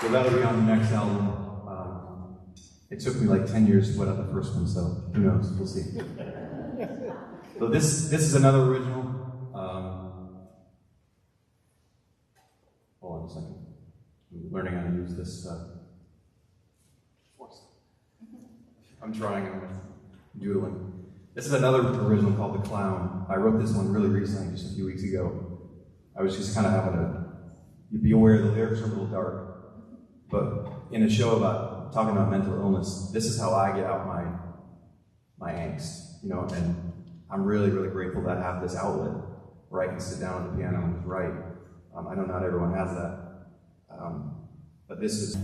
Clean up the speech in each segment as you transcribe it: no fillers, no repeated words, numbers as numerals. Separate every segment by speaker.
Speaker 1: So that'll be on the next album. It took me like 10 years to put out the first one, so who knows? We'll see. So this is another original. Hold on a second. I'm learning how to use this. I'm trying. I'm doodling. This is another original called The Clown. I wrote this one really recently, just a few weeks ago. I was just kind of having to be aware the lyrics are a little dark, but in a show about talking about mental illness, this is how I get out my angst, you know, and I'm really, really grateful that I have this outlet where I can sit down at the piano and write. I know not everyone has that, but this is...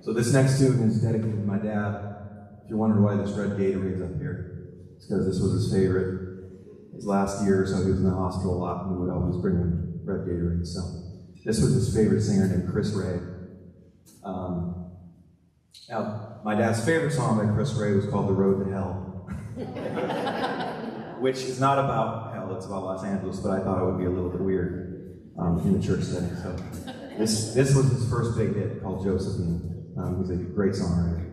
Speaker 1: So this next tune is dedicated to my dad. If you're wondering why this red Gatorade's up here, it's because this was his favorite. His last year or so, he was in the hospital a lot, and we would always bring him red Gatorade. So this was his favorite singer named Chris Ray. Now, my dad's favorite song by Chris Ray was called "The Road to Hell," which is not about hell; it's about Los Angeles. But I thought it would be a little bit weird in the church setting. So this was his first big hit, called "Josephine." He's a great songwriter.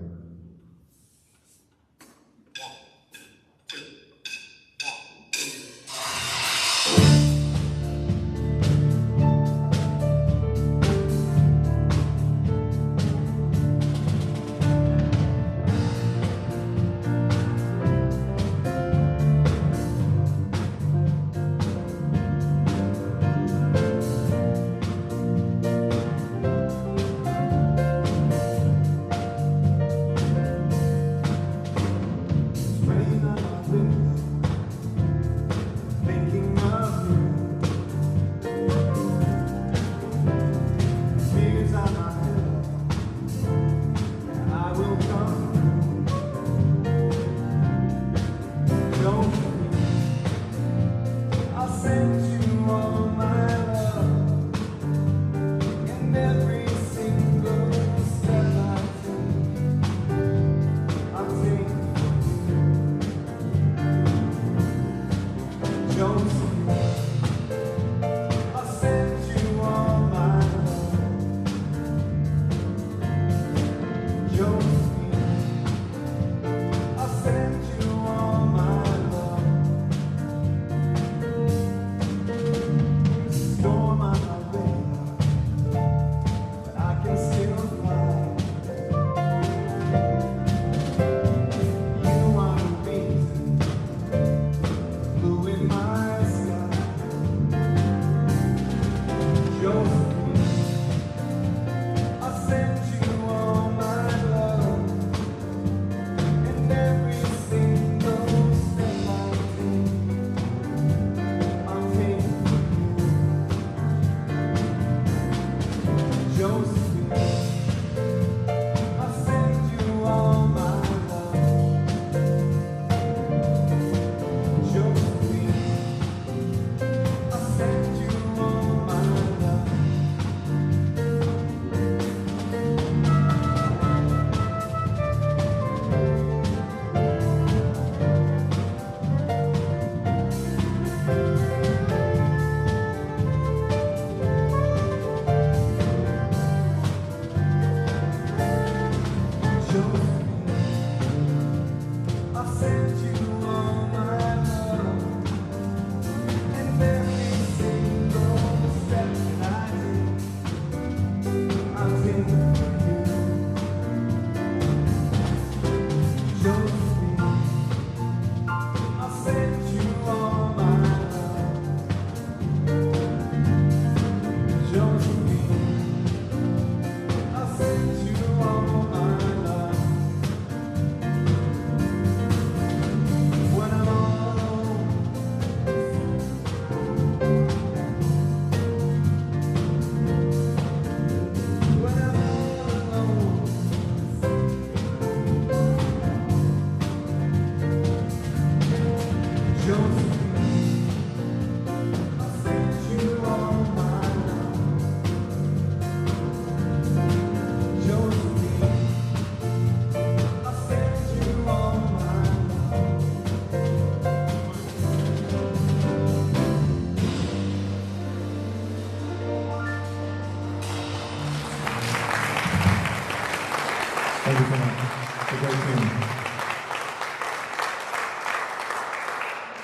Speaker 1: Thank you so much. It's a great tune.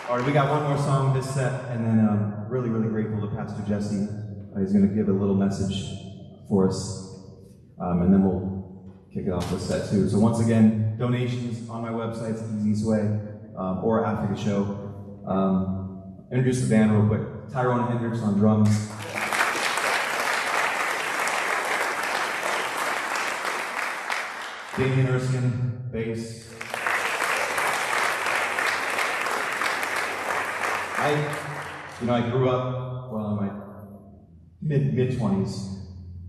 Speaker 1: All right, we got one more song this set, and then really, really grateful to Pastor Jesse. He's going to give a little message for us, and then we'll kick it off with set two. So once again, donations on my website is the easiest way, or after the show. Introduce the band real quick. Tyrone Hendricks on drums. Damien Erskine, bass. I grew up, well, in my mid-20s,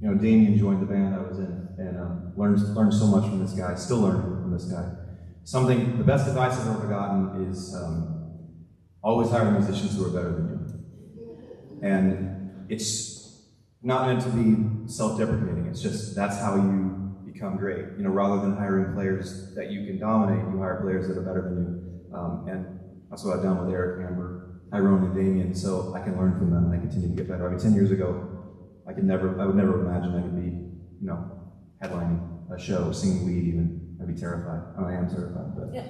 Speaker 1: you know, Damien joined the band I was in, and learned so much from this guy. Still learning from this guy. The best advice I've ever gotten is always hire musicians who are better than you. And it's not meant to be self-deprecating. It's just that's how you become great. You know, rather than hiring players that you can dominate, you hire players that are better than you. And that's what I've done with Eric, Amber, Tyrone, and Damien. So I can learn from them, and I continue to get better. I mean, 10 years ago, I would never imagine I could be, you know, headlining a show, singing lead even. I'd be terrified. Oh, I am terrified, but. Yeah.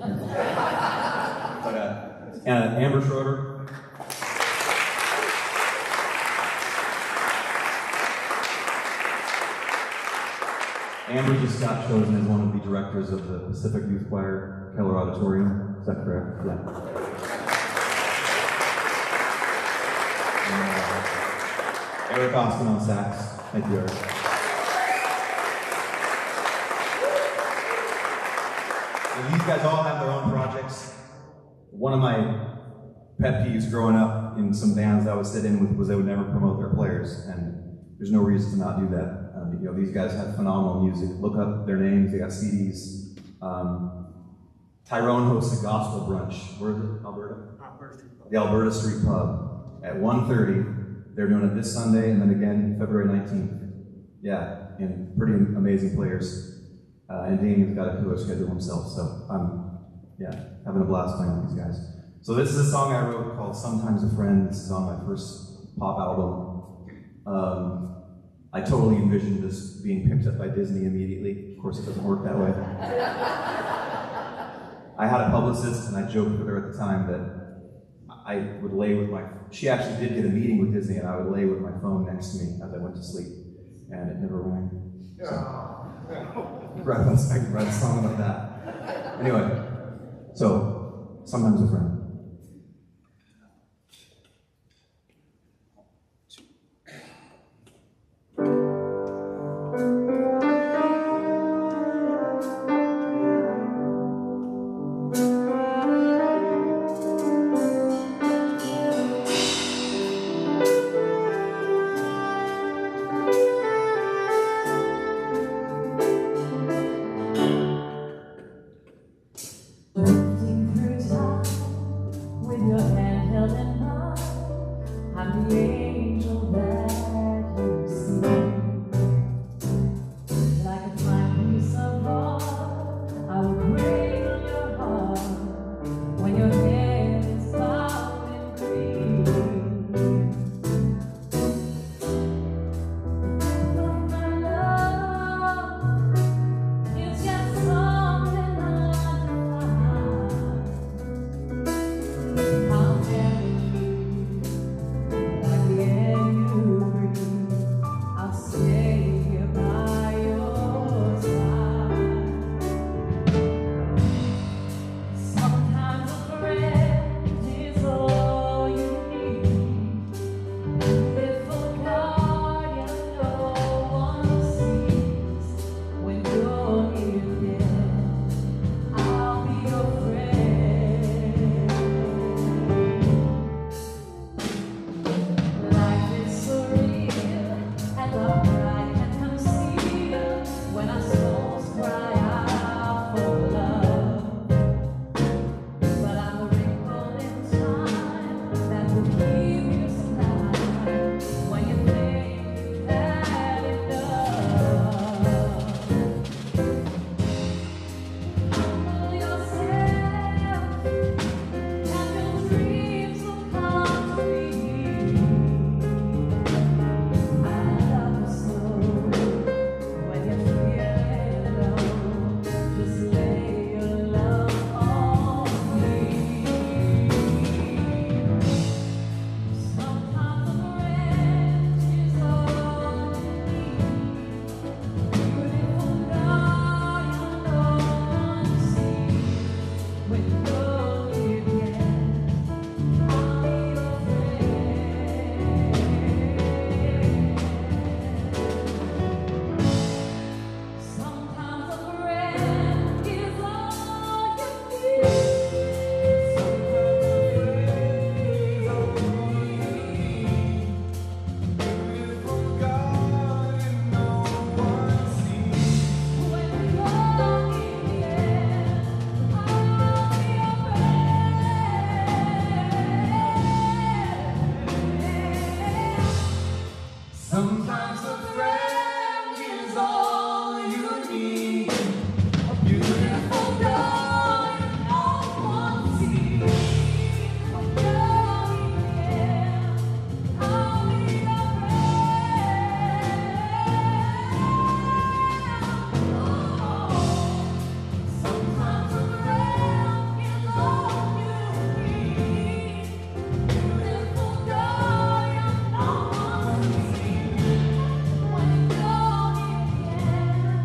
Speaker 1: But Amber Schroeder. Amber just got chosen as one of the directors of the Pacific Youth Choir, Keller Auditorium. Is that correct? Yeah. Eric Austin on sax. Thank you, Eric. And these guys all have their own projects. One of my pet peeves growing up in some bands I would sit in with was they would never promote their players, and there's no reason to not do that. You know, these guys have phenomenal music. Look up their names. They got CDs. Tyrone hosts a gospel brunch. Where is it? Alberta? The Alberta Street Pub at 1:30. They're doing it this Sunday and then again February 19th. Yeah, and pretty amazing players. And Damien's got a tour schedule himself, so I'm having a blast playing with these guys. So this is a song I wrote called Sometimes a Friend. This is on my first pop album. I totally envisioned this being picked up by Disney immediately. Of course, it doesn't work that way. I had a publicist, and I joked with her at the time that I would lay with she actually did get a meeting with Disney, and I would lay with my phone next to me as I went to sleep, and it never rang. So, I could write a song about that. Anyway, so, Sometimes a Friend.
Speaker 2: Drifting through time. Sometimes a friend is all you need. A beautiful girl you don't want to see. When you're here, I'll be your friend. Oh, sometimes a friend is all you need. Beautiful girl you don't want to see. When you're here,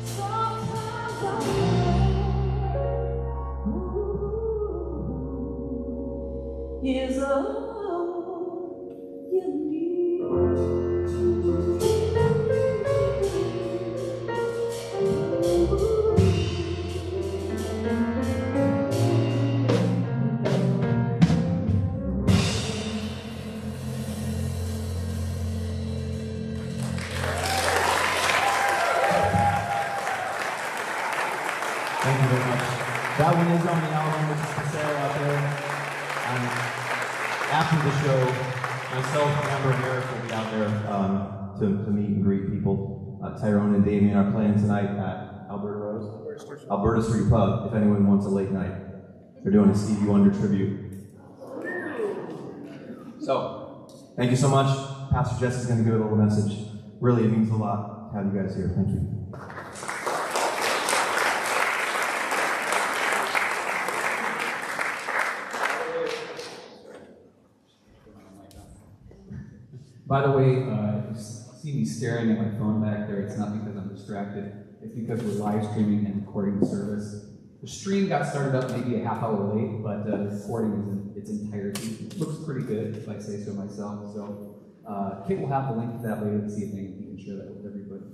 Speaker 2: sometimes a friend is all you need.
Speaker 1: Thank you very much. That one is on the album, which is for sale out there. After the show, myself, Amber, and Eric will be out there to meet and greet people. Tyrone and Damien are playing tonight at Alberta Street Pub, if anyone wants a late night. They're doing a Stevie Wonder tribute. So, thank you so much. Pastor Jess is going to give a little message. Really, it means a lot to have you guys here. Thank you.
Speaker 3: By the way, you see me staring at my phone back there. It's not because I'm distracted. It's because we're live streaming and recording the service. The stream got started up maybe a half hour late, but the recording is in its entirety. It looks pretty good, if I say so myself. So Kit will have the link to that later this evening. He can share that with everybody.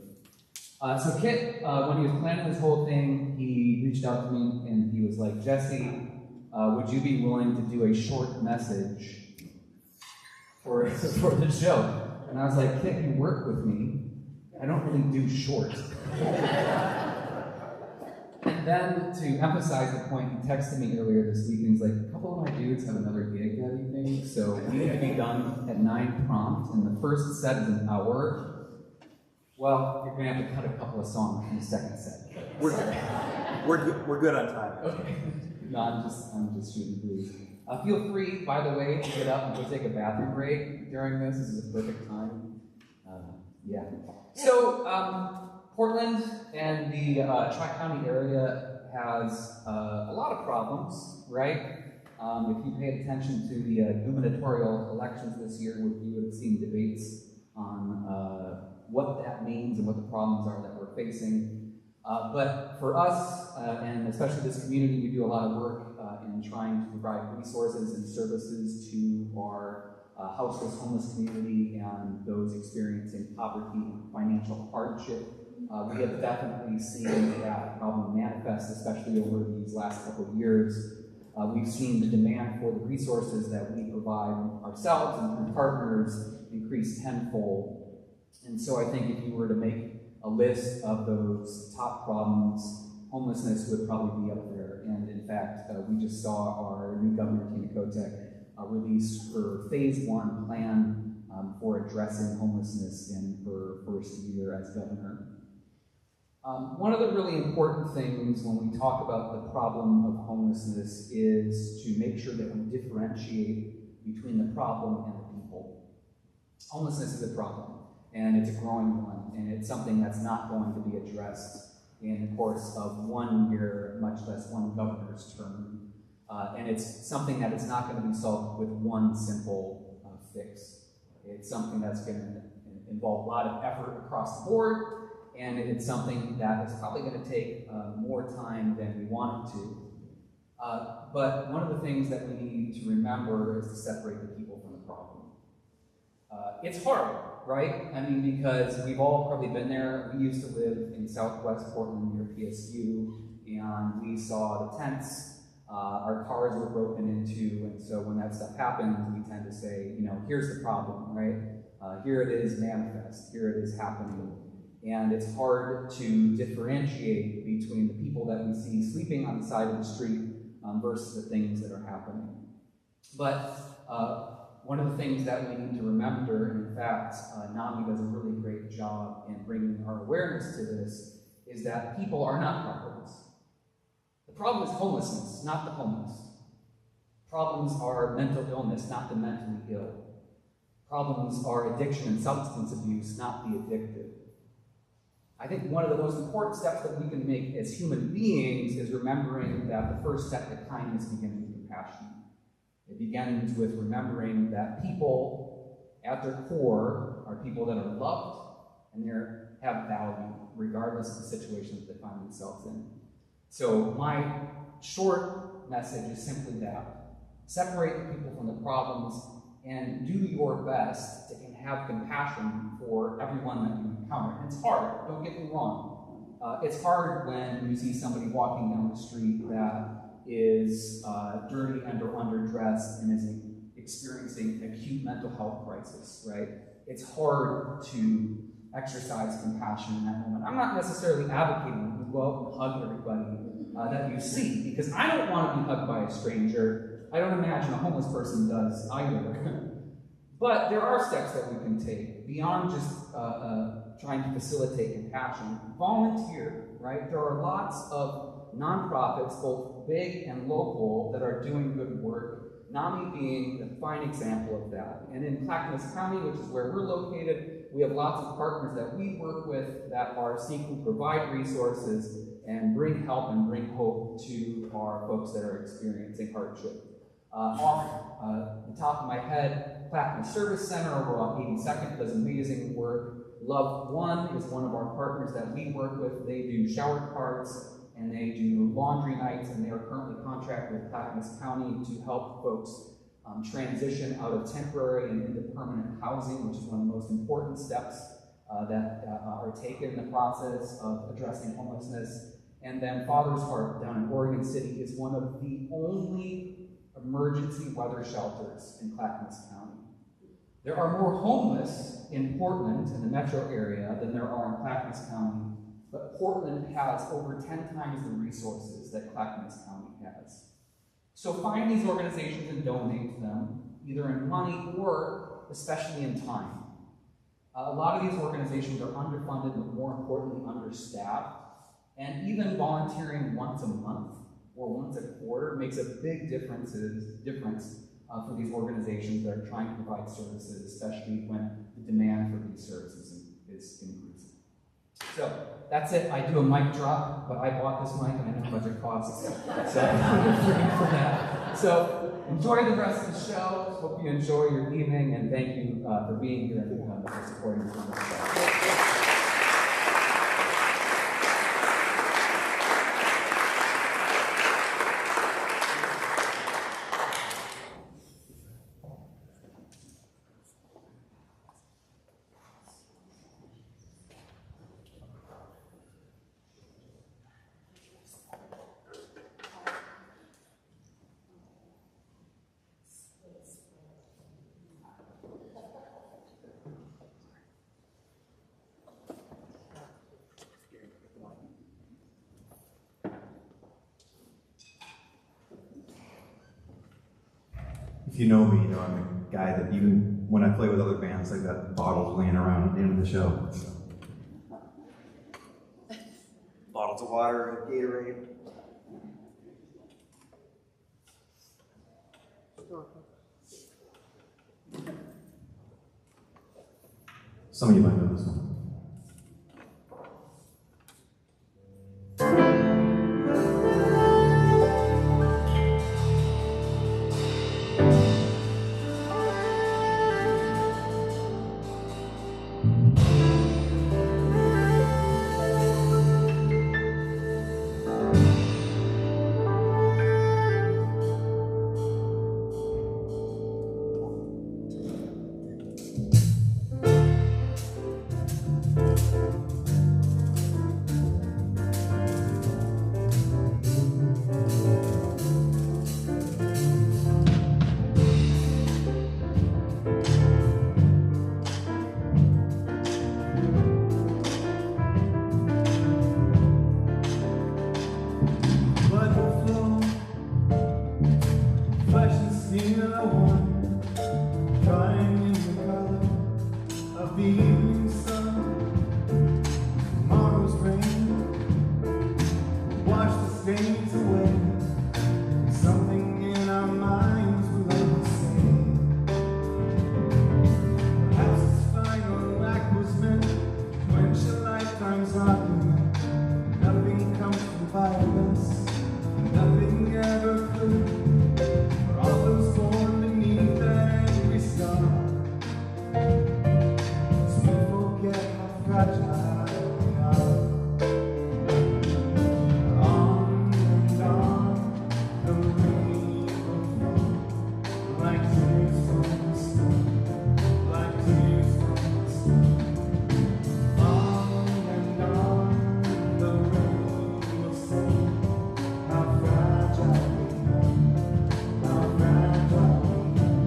Speaker 3: So Kit, when he was planning this whole thing, he reached out to me and he was like, Jesse, would you be willing to do a short message for the show? And I was like, Kit, you work with me. I don't really do short. And then to emphasize the point, he texted me earlier this week and he's like, a couple of my dudes have another gig that evening, so we need to be done at 9 prompt, and the first set is an hour. Well, you're gonna have to cut a couple of songs from the second set.
Speaker 4: We're good on time.
Speaker 3: Okay. No, I'm just shooting breeze. Feel free, by the way, to get up and go take a bathroom break during this. This is a perfect time. Yeah. So, Portland and the Tri-County area has a lot of problems, right? If you paid attention to the gubernatorial elections this year, you would have seen debates on what that means and what the problems are that we're facing. But for us, and especially this community, we do a lot of work in trying to provide resources and services to our houseless, homeless community and those experiencing poverty and financial hardship. We have definitely seen that problem manifest, especially over these last couple of years. We've seen the demand for the resources that we provide ourselves and through partners increase tenfold. And so I think if you were to make a list of those top problems, homelessness would probably be up there. And in fact, we just saw our new governor, Tina Kotek, release her phase 1 plan for addressing homelessness in her first year as governor. One of the really important things when we talk about the problem of homelessness is to make sure that we differentiate between the problem and the people. Homelessness is a problem, and it's a growing one, and it's something that's not going to be addressed in the course of 1 year, much less one governor's term. And it's something that is not going to be solved with one simple fix. It's something that's going to involve a lot of effort across the board, and it's something that is probably going to take more time than we want it to. But one of the things that we need to remember is to separate the people from the problem. It's hard, right? I mean, because we've all probably been there. We used to live in Southwest Portland near PSU, and we saw the tents. Our cars were broken into, and so when that stuff happens, we tend to say, you know, here's the problem, right? Here it is manifest, here it is happening. And it's hard to differentiate between the people that we see sleeping on the side of the street versus the things that are happening. But One of the things that we need to remember, and in fact, NAMI does a really great job in bringing our awareness to this, is that people are not problems. The problem is homelessness, not the homeless. Problems are mental illness, not the mentally ill. Problems are addiction and substance abuse, not the addicted. I think one of the most important steps that we can make as human beings is remembering that the first step to kindness begins with compassion. It begins with remembering that people, at their core, are people that are loved and they have value, regardless of the situation that they find themselves in. So my short message is simply that. Separate the people from the problems and do your best to have compassion for everyone that you encounter. And it's hard, don't get me wrong. It's hard when you see somebody walking down the street that is dirty and or underdressed and is experiencing acute mental health crisis, right? It's hard to exercise compassion in that moment. I'm not necessarily advocating you go out and hug everybody that you see, because I don't want to be hugged by a stranger. I don't imagine a homeless person does either. But there are steps that we can take beyond just trying to facilitate compassion. Volunteer, right? There are lots of nonprofits, both big and local, that are doing good work. NAMI being a fine example of that. And in Clackamas County, which is where we're located, we have lots of partners that we work with that are seeking to provide resources and bring help and bring hope to our folks that are experiencing hardship. Off the top of my head, Clackamas Service Center over on 82nd does amazing work. Love One is one of our partners that we work with. They do shower carts and they do laundry nights, and they are currently contracted with Clackamas County to help folks transition out of temporary and into permanent housing, which is one of the most important steps that are taken in the process of addressing homelessness. And then Father's Heart down in Oregon City is one of the only emergency weather shelters in Clackamas County. There are more homeless in Portland, in the metro area, than there are in Clackamas County, but Portland has over 10 times the resources that Clackamas County has. So find these organizations and donate to them, either in money or especially in time. A lot of these organizations are underfunded, but more importantly, understaffed, and even volunteering once a month or once a quarter makes a big difference for these organizations that are trying to provide services, especially when the demand for these services is increasing. So that's it. I do a mic drop, but I bought this mic and I know how much it costs. So I'm free for that. So enjoy the rest of the show. Hope you enjoy your evening, and thank you for being here and for supporting this wonderful show.
Speaker 1: If you know me, you know I'm a guy that even when I play with other bands, I've got bottles laying around at the end of the show.
Speaker 4: Bottles of water, Gatorade.
Speaker 1: Some of you might know this one.
Speaker 5: of the evening sun, tomorrow's rain, wash the stains away. Something in our minds will always say, perhaps this final act was meant to quench a lifetime's argument. Nothing comes from violence, nothing ever could. For all those born beneath that angry star, as we forget how fragile we are. On and on, the rain will fall, like tears from the storm, like tears from the storm. On and on, the rain will say how fragile we are, how fragile we are.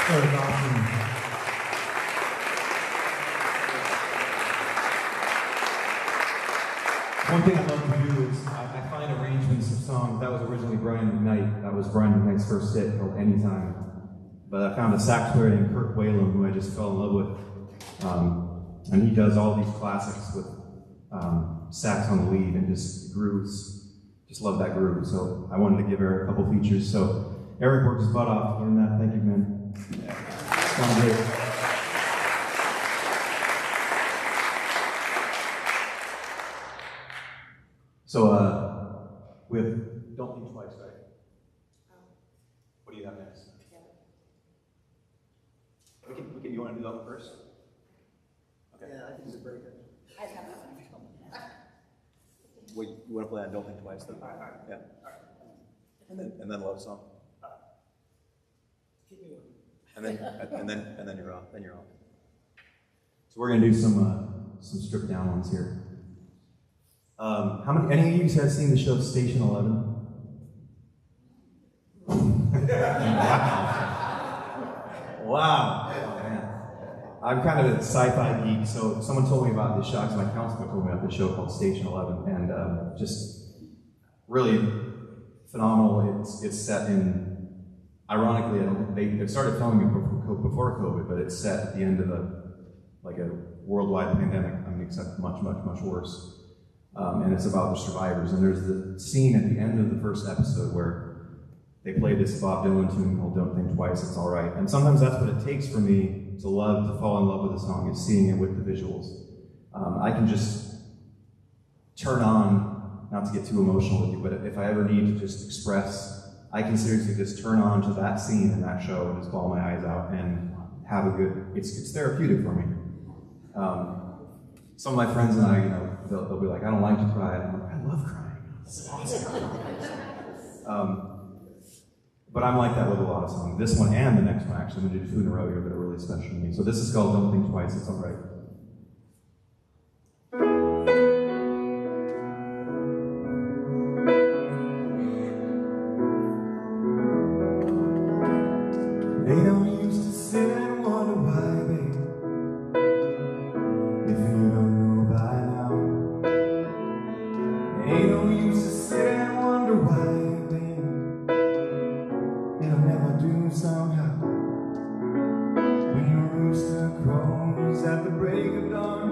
Speaker 5: That was awesome.
Speaker 1: One thing I love to do is I find arrangements of songs. That was originally Brian McKnight. That was Brian McKnight's first hit called Anytime. But I found a sax player named Kirk Whalum who I just fell in love with. And he does all these classics with sax on the lead and just grooves. Just love that groove. So I wanted to give Eric a couple features. So Eric worked his butt off to learn that. Thank you, man. Sounds great. So we have Don't Think Twice, right? What do you have next? You want to do that one first? Okay.
Speaker 4: Yeah, I think it's a very good.
Speaker 2: I have that one.
Speaker 1: Wait, you want to play on Don't Think Twice then? Yeah. And then Love Song. And then you're off. Then you're off. So we're gonna do some stripped down ones here. How many? Any of you guys seen the show Station 11? Wow. Oh, man. I'm kind of a sci-fi geek, so someone told me about this show. Actually, my counselor told me about this show called Station 11, and just really phenomenal. It's set in, ironically, I don't think they started filming it before COVID, but it's set at the end of a worldwide pandemic. I mean, except much worse. And it's about the survivors. And there's the scene at the end of the first episode where they play this Bob Dylan tune called Don't Think Twice, It's All Right. And sometimes that's what it takes for me to fall in love with a song, is seeing it with the visuals. I can just turn on, not to get too emotional with you, but if I ever need to just express, I can seriously just turn on to that scene in that show and just bawl my eyes out and have a good, it's therapeutic for me. Some of my friends and I, they'll be like, I don't like to cry. And I'm like, I love crying. It's awesome. But I'm like that with a lot of songs. This one and the next one, actually. I'm going to do 2 in a row here that are really special to me. So this is called Don't Think Twice, It's All Right.
Speaker 5: They don't used to sit and wonder why, babe. If you don't know by now. They don't used to sit and wonder why, babe. It'll never do somehow. When your rooster crows at the break of dawn,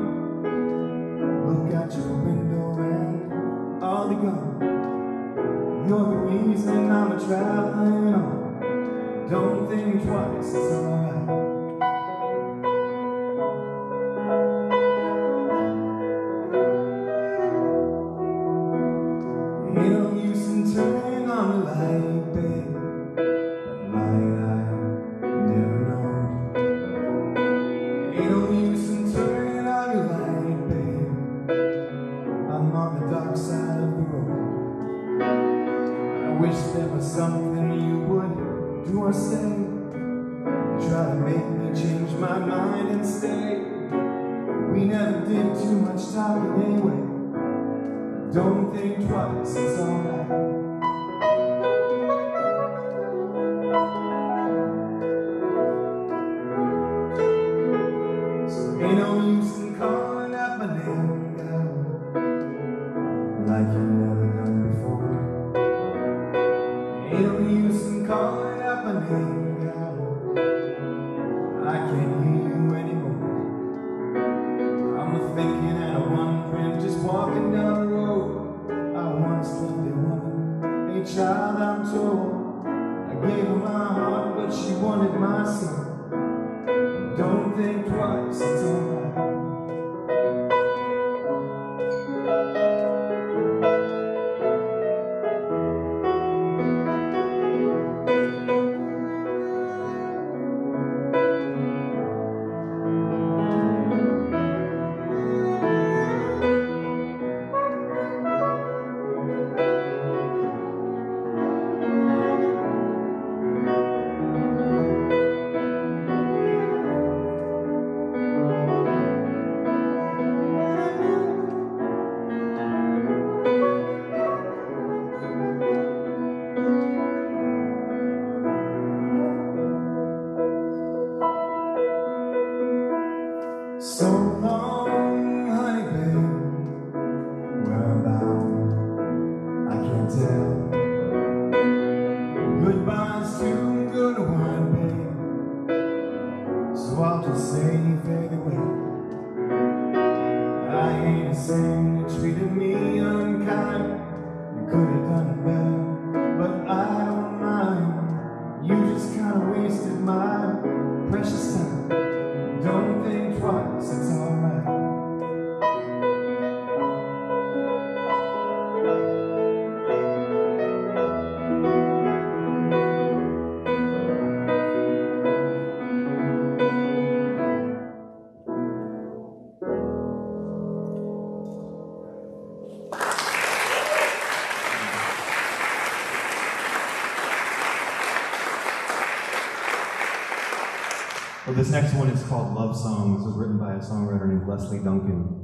Speaker 5: look out your window and all the gone. You're the reason I'm traveling on. Don't think twice, it's alright. Ain't no use in turning on the light, babe. That light I never know. Ain't no use in turning on the light, babe. I'm on the dark side of the road. I wish there was something you would do or say, try to make me change my mind and stay. We never did too much talking anyway. Don't think twice, it's alright. So ain't no use in calling out my name now, like you never done before. Ain't no use in calling out my name now, I can't hear you anymore. I'm a thinking and a wondering, just walking down the road. I once loved a woman, a child I'm told. I gave her my heart, but she wanted my soul. Don't think twice, it's alright. So long, honey babe, where I'm bound, I can't tell. Goodbye's too good a word, babe, so I'll just say farewell. I ain't a sin, you treated me unkind. You could have done better, but I don't mind. You just kinda wasted my precious time. Don't think twice, it's alright.
Speaker 1: Well, this next one is called Love Song. This was written by a songwriter named Leslie Duncan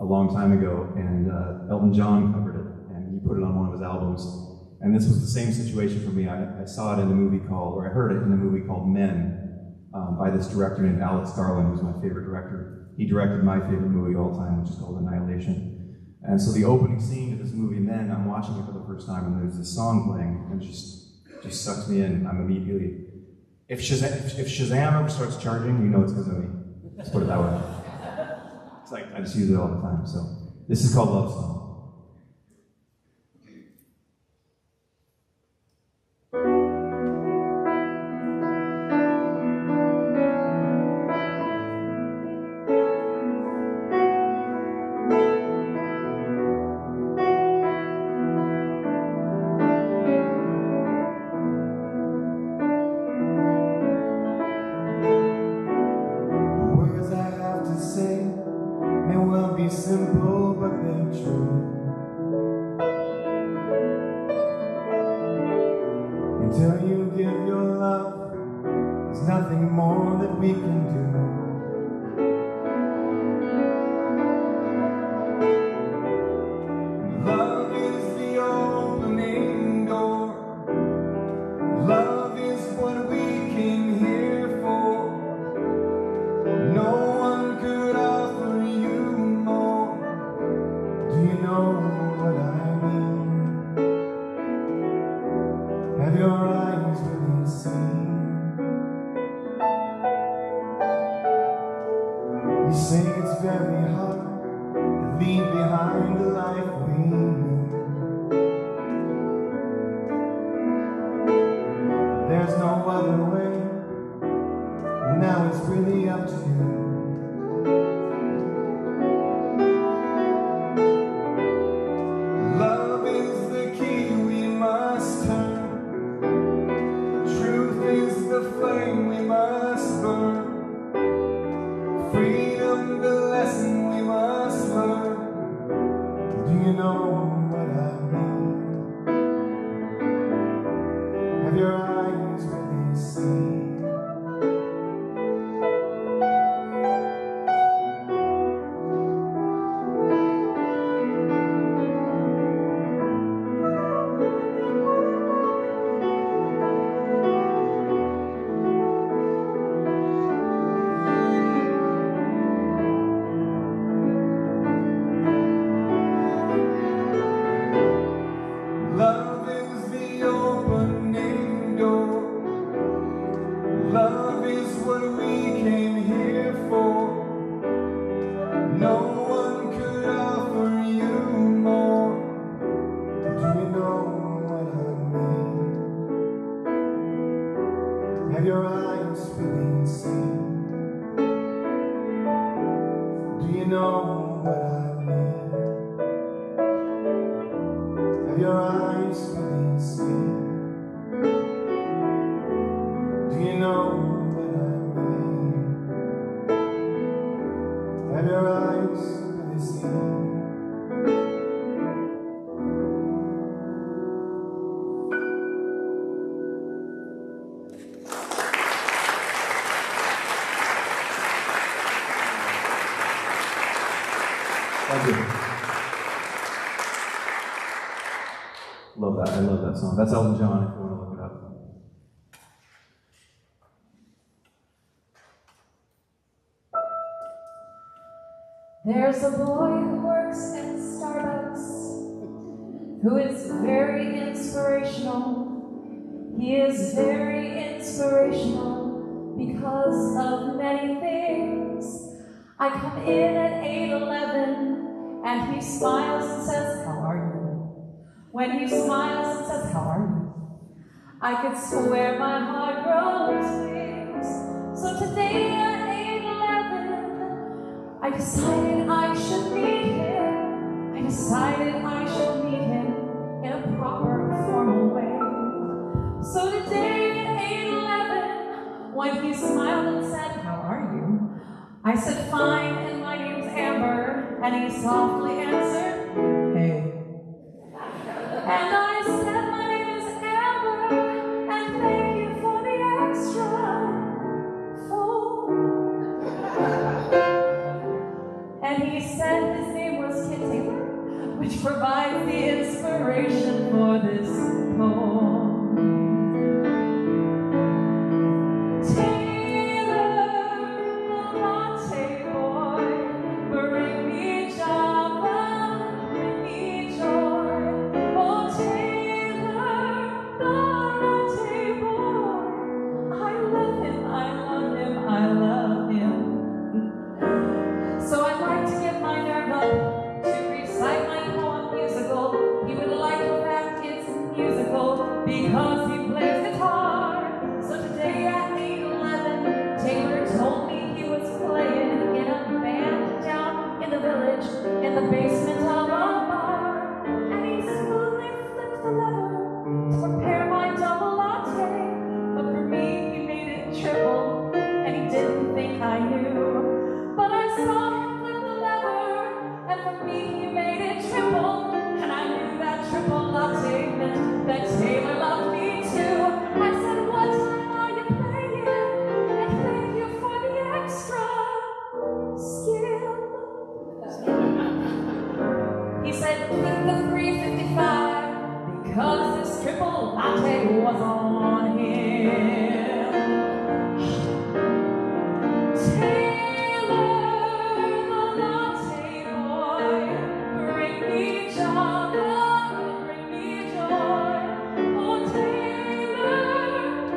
Speaker 1: a long time ago, and Elton John covered it, and he put it on one of his albums. And this was the same situation for me. I saw it in a movie called, or I heard it in a movie called Men by this director named Alex Garland, who's my favorite director. He directed my favorite movie of all time, which is called Annihilation. And so the opening scene of this movie, Men, I'm watching it for the first time, and there's this song playing, and it just sucks me in. I'm immediately... If Shazam ever starts charging, you know it's because of me. Let's put it that way. It's like, I just use it all the time. So this is called Love Song.
Speaker 5: Simple, but they're true. Until you give your love, there's nothing more that we can do. Love is the opening door. Love is what we came here for. No one could offer you. Do you know what I mean? Have your eyes really seen? You say it's very hard to leave behind the life we knew. But there's no other way. Now it's really up to you. Flame we must burn, freedom the lesson we must learn. Do you know what I mean? Have your eyes really seen? Love is the opening door. Love is what we came here for. No one could offer you more. Do you know what I mean? Have your eyes really seen? Do you know what I mean? Have your eyes really seen? Do you know what I mean? Have your eyes really seen?
Speaker 1: Thank you. Love that. I love that song. That's Elton John, if you want to look it up.
Speaker 2: There's a boy who works at Starbucks who is very inspirational. He is very inspirational because of many things. I come in at 8:11 and he smiles and says, "How are you?" When he smiles and says, "How are you?" I could swear my heart grows wings. So today at 8:11, I decided I should meet him. I decided I should meet him in a proper, formal way. So today at 8:11, when he smiled and said, "How are you?" I said, "Fine, and my name's Amber," and he softly answered, "Hey." And I said, "My name is Amber, and thank you for the extra phone." And he said his name was Kit Taylor, which provides the inspiration for this poem. Because he plays guitar. So today at 8:11, Taylor told me he was playing in a band down in the village, in the basement of a bar. And he smoothly flipped the lever to prepare my double latte. But for me, he made it triple, and he didn't think I knew. But I saw him flip the lever, and for me, he made it triple. And I knew that triple latte meant that Taylor loved me too. I said, "What time are you playing? And thank you for the extra skill." He said, "Click the 3:55 because this triple latte was on him." Taylor, the latte boy, bring me Java, bring me joy. Oh, Taylor,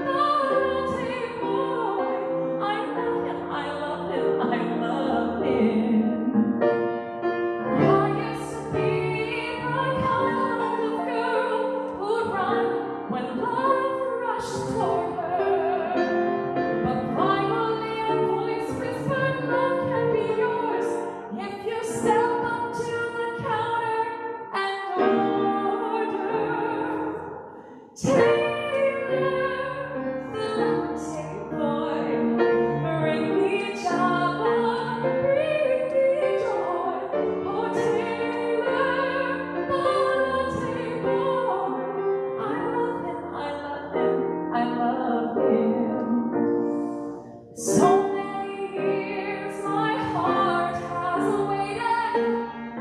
Speaker 2: the latte boy, I love him, I love him, I love him. I used to be the kind of girl who'd run when love rushed toward her. But finally a voice whispered, "Love can be yours if you step up to the counter and order." Taylor, the latte boy, bring me Java, bring me joy. Oh, Taylor, the latte boy, I love him, I love him, I love him. So many years my heart has waited.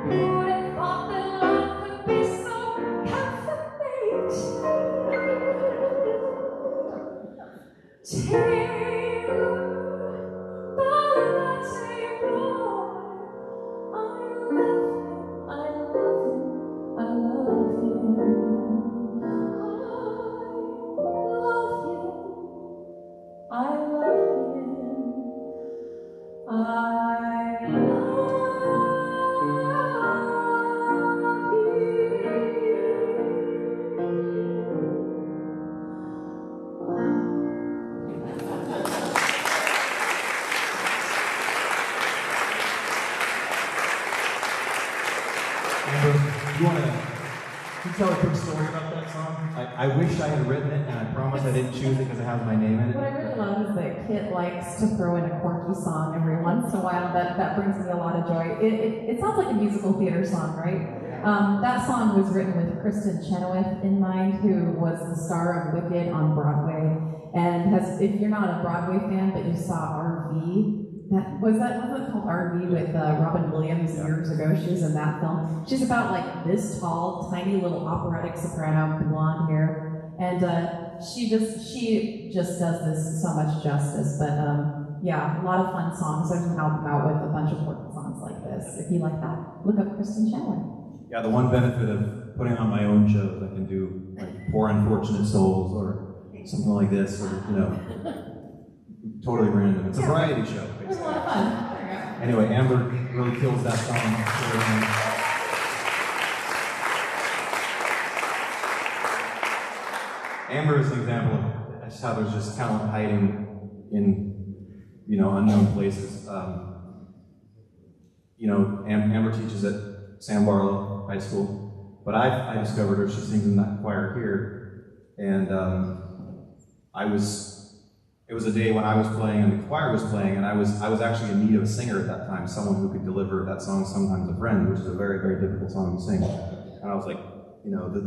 Speaker 2: Who'd have thought that love could be so captivating? Taylor, the latte boy, I love him, I love him, I love him. I love him, I love
Speaker 1: Amber, you want to?
Speaker 5: Can you tell a quick story about that song?
Speaker 1: I wish I had written it, and I promise I didn't choose it because it has my name in it.
Speaker 6: What I really love is that Kit likes to throw in a quirky song every once in a while. That brings me a lot of joy. It sounds like a musical theater song, right? That song was written with Kristen Chenoweth in mind, who was the star of Wicked on Broadway. And if you're not a Broadway fan, but you saw RV, wasn't it called RV with Robin Williams years ago? She was in that film. She's about like this tall, tiny little operatic soprano, blonde hair, and she just does this so much justice. But yeah, a lot of fun songs. There's an album out with a bunch of quirky songs like this. If you like that, look up Kristen Chenoweth.
Speaker 1: Yeah, the one benefit of putting on my own shows, I can do like Poor Unfortunate Souls or something like this, or totally random. It's a variety show,
Speaker 6: It was a
Speaker 1: basically.
Speaker 6: lot of fun. There you go.
Speaker 1: Anyway, Amber really kills that song. Amber is an example of how there's just talent hiding in, unknown places. Amber teaches at Sam Barlow High School, but I discovered her. She sings in that choir here, and it was a day when I was playing and the choir was playing, and I was actually in need of a singer at that time, someone who could deliver that song, Sometimes a Friend, which is a very, very difficult song to sing. And I was like,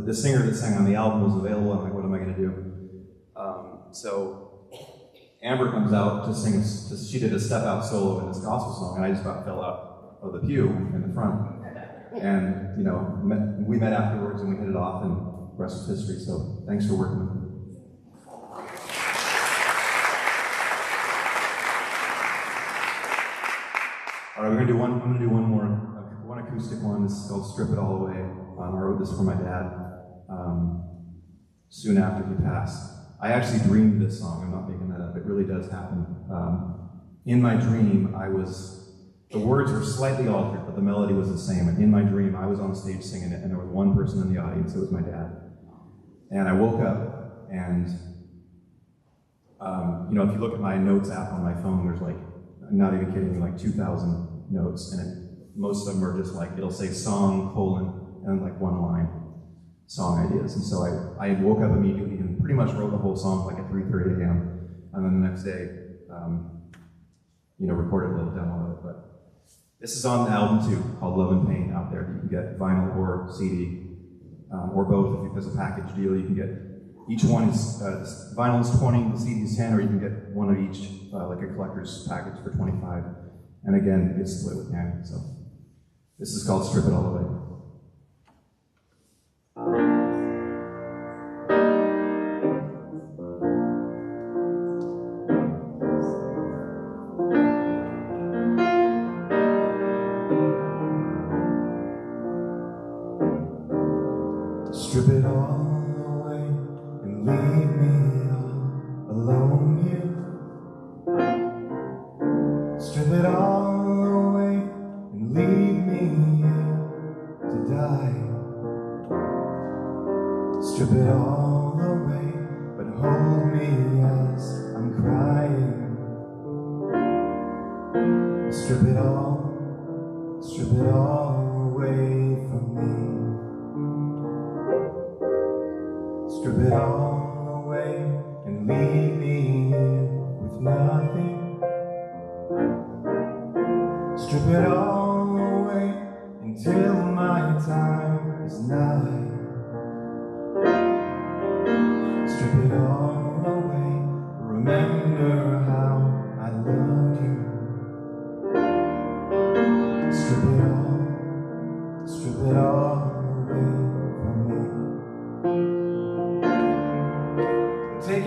Speaker 1: the singer that sang on the album was available. I'm like, what am I going to do? So Amber comes out to sing. She did a step out solo in this gospel song, and I just about fell out of the pew in the front. And we met afterwards, and we hit it off, and the rest is history. So thanks for working with me. All right, I'm gonna do one more, one acoustic one. This is called "Strip It All Away." I wrote this for my dad soon after he passed. I actually dreamed this song. I'm not making that up. It really does happen. In my dream, the words were slightly altered, but the melody was the same. And in my dream, I was on stage singing it, and there was one person in the audience. It was my dad. And I woke up, and if you look at my notes app on my phone, there's like, I'm not even kidding you, like 2,000 notes, and most of them are just like, it'll say song, colon, and like one line, song ideas. And so I woke up immediately and pretty much wrote the whole song like at 3:30 a.m. And then the next day, recorded a little demo of it. But this is on the album too, called Love and Pain, out there. You can get vinyl or CD, or both. If there's a package deal, you can get, each one is, vinyl is 20, the CD is 10, or you can get one of each, like a collector's package for 25. And again, it's split with NAMI. So this is called Strip It All Away.
Speaker 5: Strip it all away and leave me all alone here. Strip it all away and leave me here to die. Strip it all away, but hold me as I'm crying. Strip it all away from me. Strip it all away and leave me here with nothing. Strip it all away until my time is nigh. Strip it all away, remember how I loved you. Strip it all away from me. Take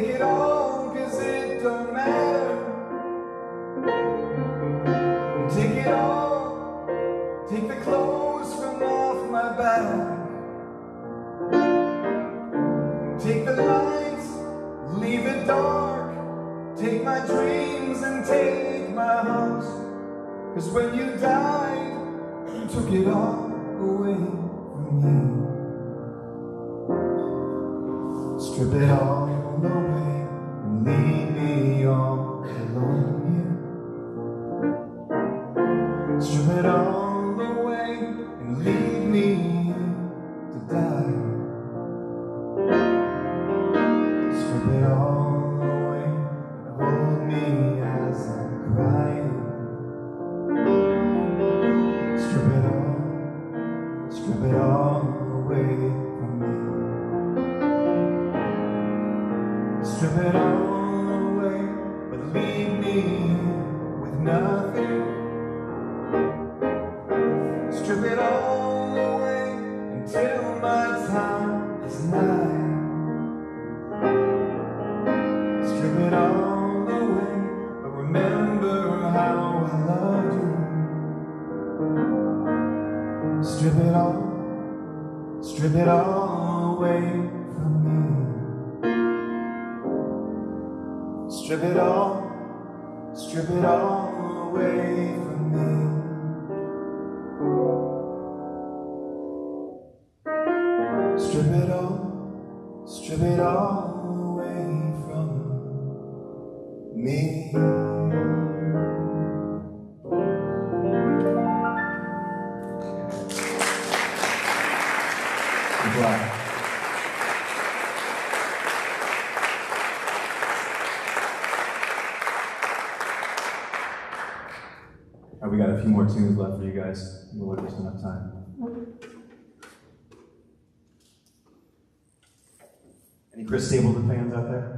Speaker 5: it all, 'cause it don't matter. Take it all, take the clothes from off my back. Take the lights, leave it dark. Take my dreams and take my house. 'Cause when you died, you took it all away from me. Strip it all away and leave me all alone here. Strip it all away and leave me to die. Strip it all away and hold me as I'm crying. Strip it all away from me. Strip it all away, but leave me with nothing. Strip it all away until my time is nigh. Strip it all loved you. Strip it all away from me. Strip it all away from me. Strip it all away from me.
Speaker 1: Black. We got a few more tunes left for you guys. We'll let just enough time. Any Chris Stapleton fans out there?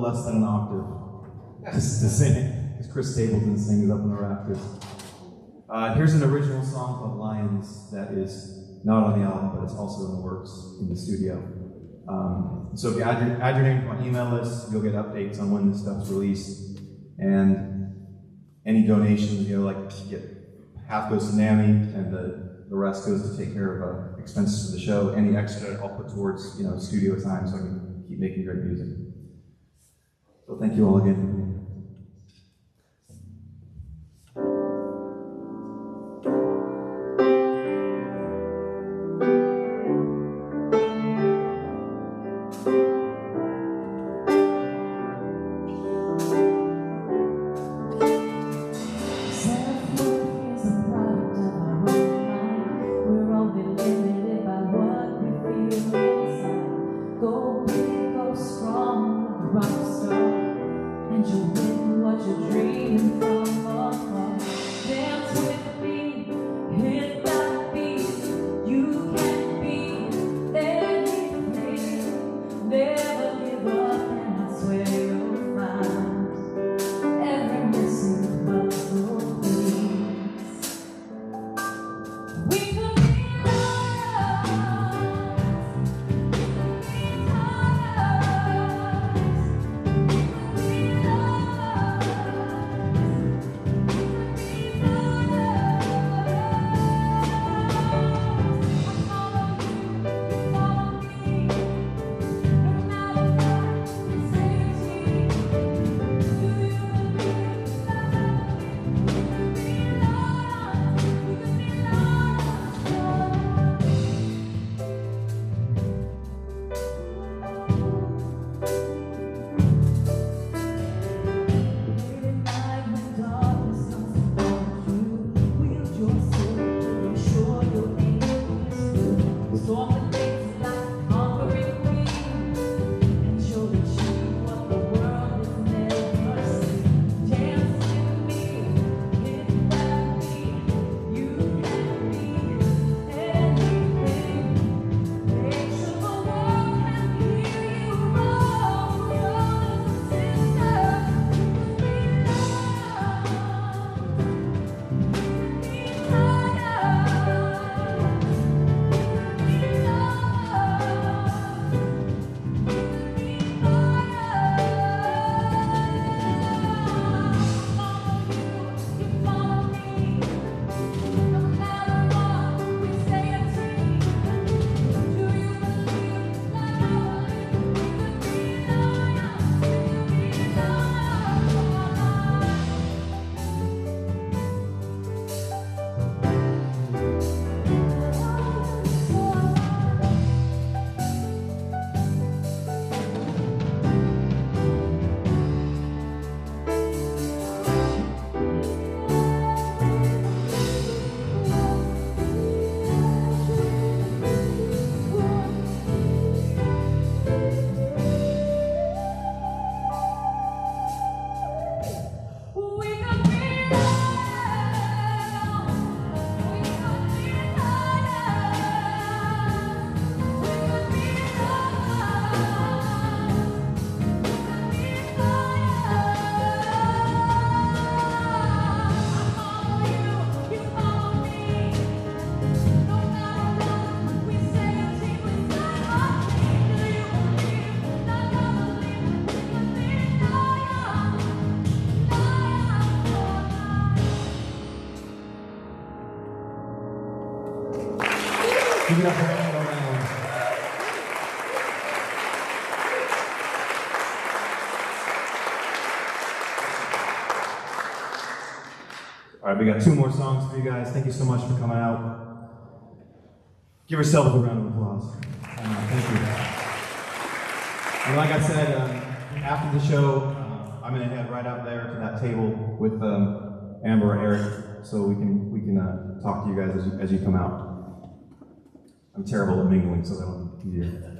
Speaker 1: less than an octave to sing it, because Chris Stapleton sings up in the rafters. Here's an original song called Lions that is not on the album, but it's also in the works in the studio. So if you add your name to my email list, you'll get updates on when this stuff's released. And any donations, half goes to NAMI, and the rest goes to take care of expenses for the show. Any extra I'll put towards studio time so I can keep making great music. So thank you all again for being here. Give it up for Angela Brown. All right, we got 2 more songs for you guys. Thank you so much for coming out. Give yourselves a round of applause. Thank you. And like I said, after the show, I'm going to head right out there to that table with Amber or Eric, so we can talk to you guys as you come out. I'm terrible at mingling, so that'll be easier.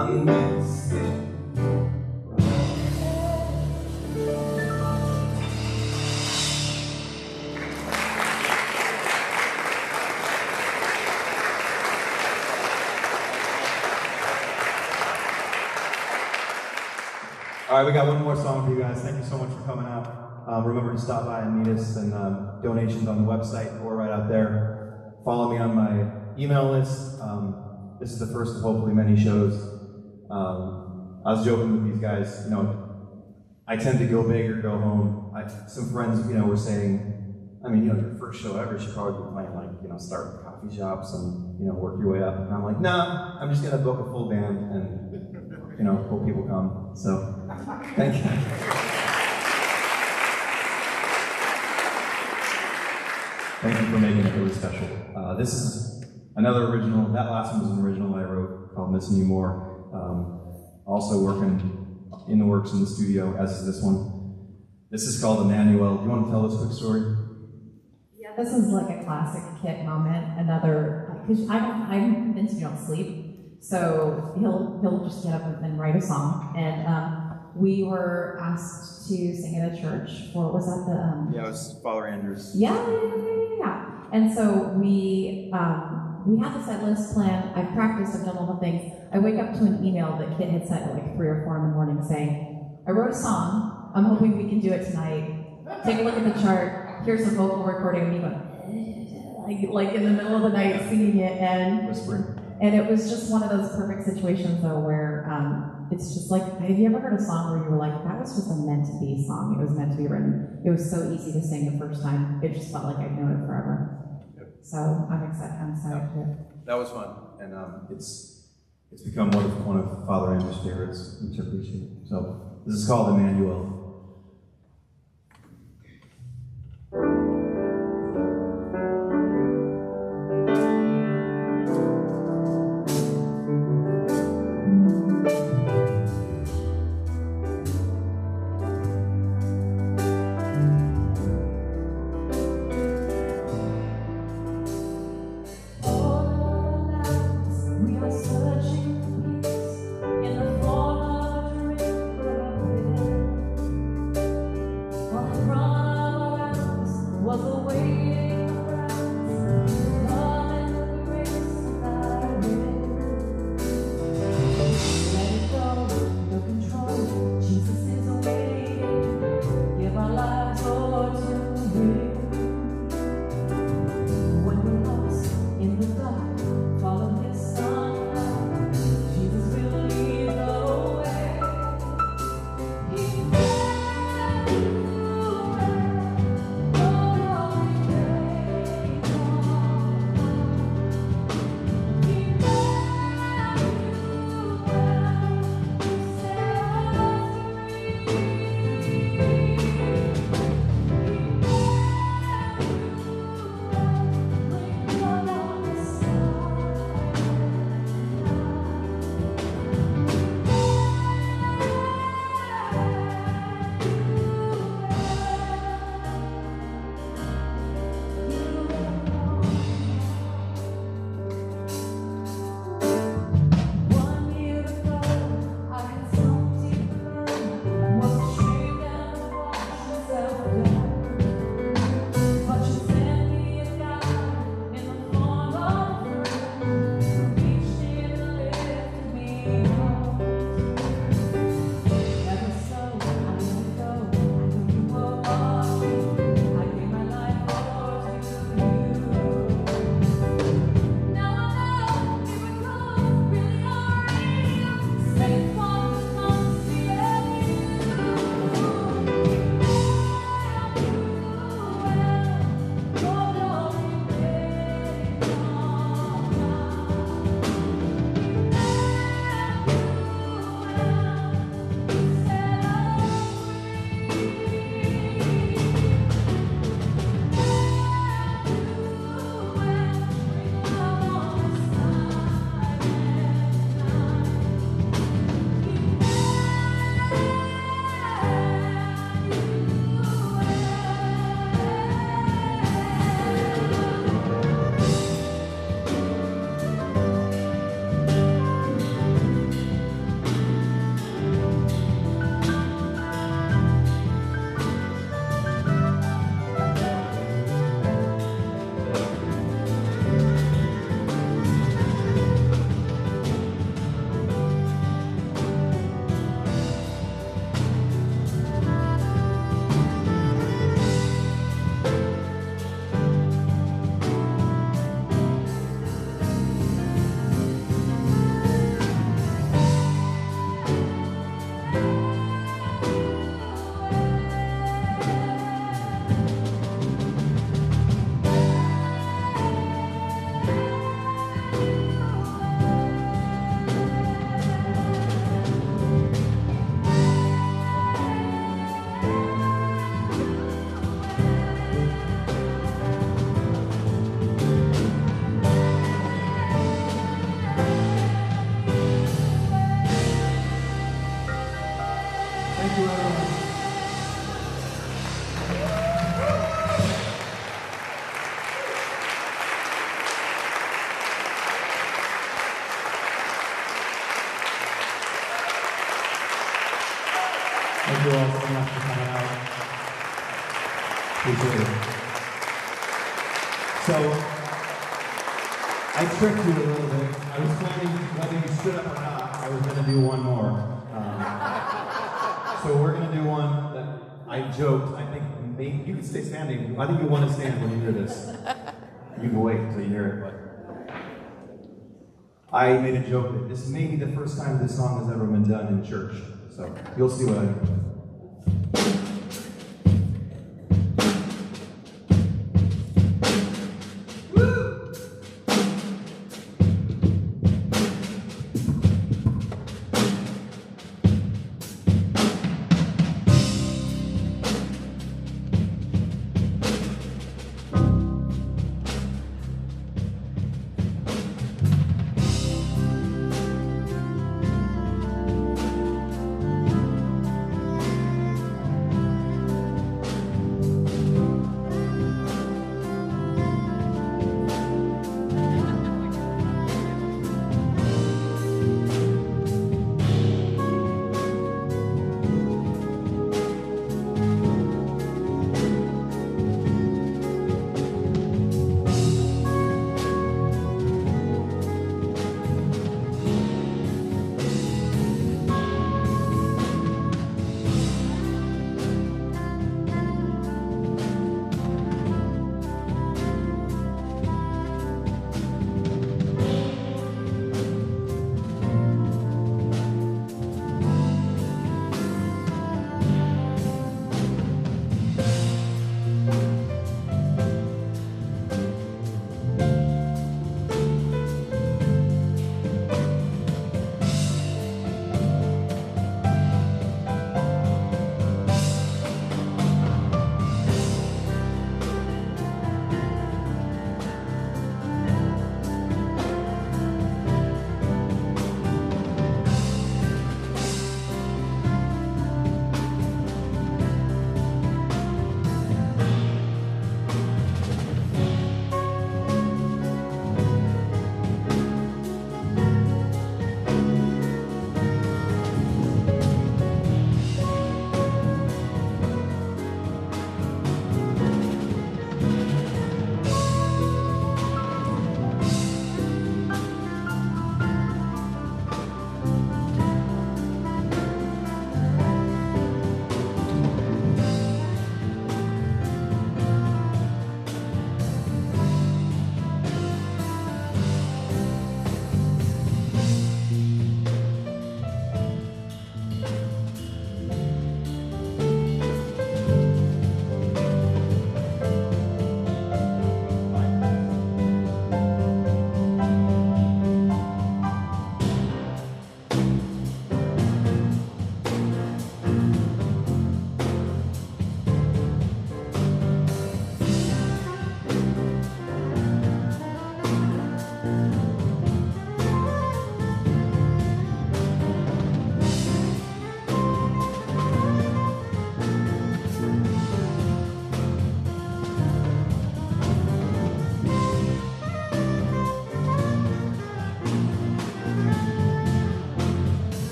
Speaker 1: unmissed. All right, we got one more song for you guys. Thank you so much for coming out. Remember to stop by and meet us, and donations on the website or right out there. Follow me on my email list. This is the first of hopefully many shows. I was joking with these guys, you know, I tend to go big or go home. Some friends, you know, were saying, I mean, you know, your first show ever, you should probably be playing, like, you know, start with coffee shops and, you know, work your way up. And I'm like, nah, I'm just gonna book a full band and, you know, hope people come. So, thank you. Thank you for making it really special. This is another original. That last one was an original I wrote called Missing You More. Also working in the works in the studio, as is this one. This is called Emmanuel. Do you want to tell this quick story?
Speaker 6: Yeah, this is like a classic Kit moment. Another, because I'm convinced you don't sleep, so he'll just get up and write a song. And we were asked to sing at a church for, was that the?
Speaker 1: Yeah, it was Father Andrews.
Speaker 6: Yeah. And so we had the set list plan. I've practiced. I've done all the things. I wake up to an email that Kit had sent at like 3 or 4 in the morning saying, "I wrote a song. I'm hoping we can do it tonight. Take a look at the chart. Here's a vocal recording of me going like in the middle of the night singing it." And
Speaker 1: Whispering.
Speaker 6: And it was just one of those perfect situations though where it's just like, have you ever heard a song where you were like, that was just a meant to be song? It was meant to be written. It was so easy to sing the first time. It just felt like I'd known it forever.
Speaker 1: Yep.
Speaker 6: So I'm excited too.
Speaker 1: That was fun, and it's become one of Father Andrew's favorites, which I appreciate. So this is called Emmanuel.
Speaker 2: We are searching for peace in the form of a dream.
Speaker 5: you all so much for coming out. Appreciate it. So, I tricked you a little bit. I was planning, whether you stood up or not, I was going to do one more. So we're going to do one that I joked. I think maybe you can stay standing. I think you want to stand when you hear this. You can wait until you hear it. But I made a joke that this may be the first time this song has ever been done in church. So you'll see what I mean.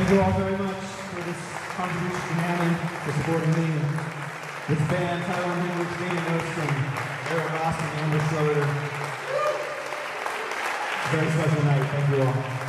Speaker 5: Thank you all very much for this contribution to NAMI, for supporting me and this band, Taiwan English, Damon Nostrum, Eric Austin, Amber Schroeder. Very special night. Thank you all.